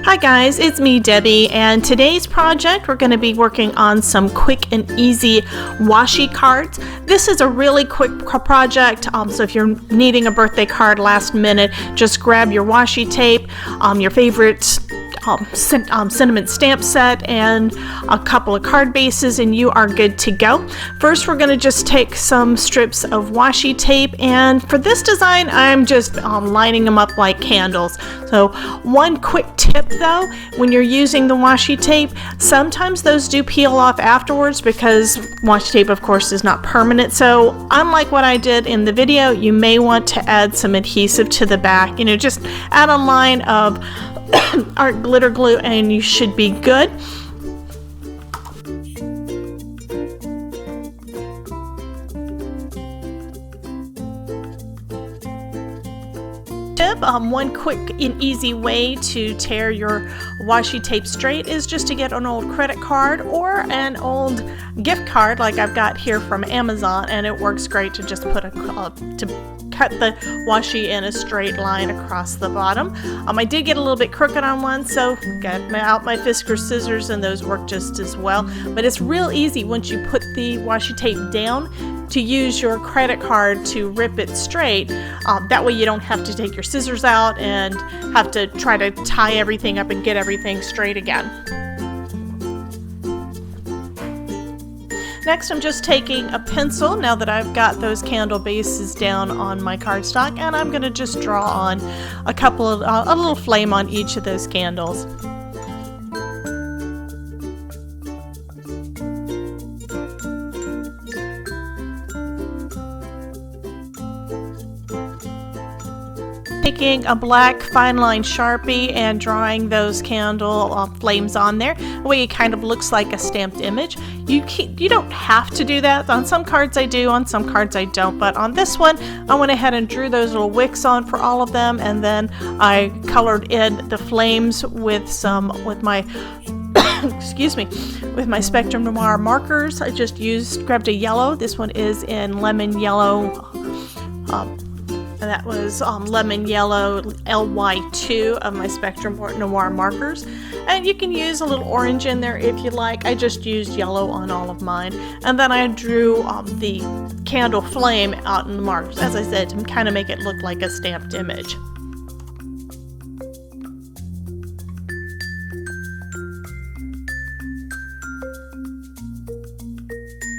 Hi guys, it's me Debbie, and today's project we're going to be working on some quick and easy washi cards. This is a really quick project, so if you're needing a birthday card last minute, just grab your washi tape, your favorite sentiment stamp set, and a couple of card bases, and you are good to go. First, we're going to just take some strips of washi tape, and for this design I'm just lining them up like candles. So one quick tip though, when you're using the washi tape, sometimes those do peel off afterwards because washi tape of course is not permanent. So unlike what I did in the video, you may want to add some adhesive to the back. Just add a line of art glitter glue and you should be good. One quick and easy way to tear your washi tape straight is just to get an old credit card or an old gift card like I've got here from Amazon, and it works great to just put to cut the washi in a straight line across the bottom. I did get a little bit crooked on one, so got out my Fisker scissors and those work just as well. But it's real easy once you put the washi tape down to use your credit card to rip it straight. That way you don't have to take your scissors out and have to try to tie everything up and get everything straight again. Next, I'm just taking a pencil now that I've got those candle bases down on my cardstock, and I'm going to just draw on a little flame on each of those candles. Taking a black fine line Sharpie and drawing those candle flames on there. The way it kind of looks like a stamped image. You don't have to do that. On some cards I do, on some cards I don't, but on this one I went ahead and drew those little wicks on for all of them, and then I colored in the flames with my excuse me, with my Spectrum Noir markers. I just grabbed a yellow. This one is in lemon yellow. And that was lemon yellow LY2 of my Spectrum Noir markers. And you can use a little orange in there if you like. I just used yellow on all of mine. And then I drew the candle flame out in the markers, as I said, to kind of make it look like a stamped image.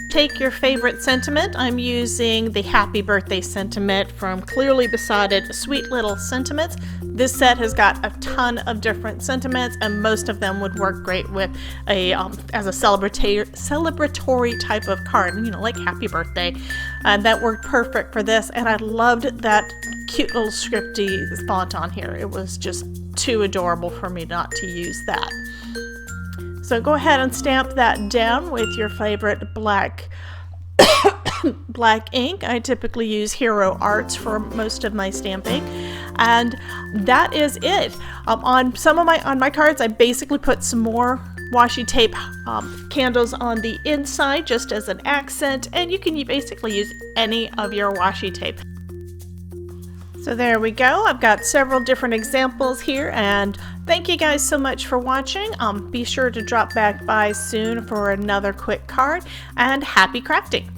Take your favorite sentiment. I'm using the Happy Birthday sentiment from Clearly Besotted Sweet Little Sentiments. This set has got a ton of different sentiments, and most of them would work great with as a celebratory type of card, like Happy Birthday. And that worked perfect for this, and I loved that cute little scripty font on here. It was just too adorable for me not to use that. So go ahead and stamp that down with your favorite black ink. I typically use Hero Arts for most of my stamping, and that is it. On my cards, I basically put some more washi tape candles on the inside just as an accent, and you can basically use any of your washi tape. So there we go. I've got several different examples here, and thank you guys so much for watching. Be sure to drop back by soon for another quick card, and happy crafting!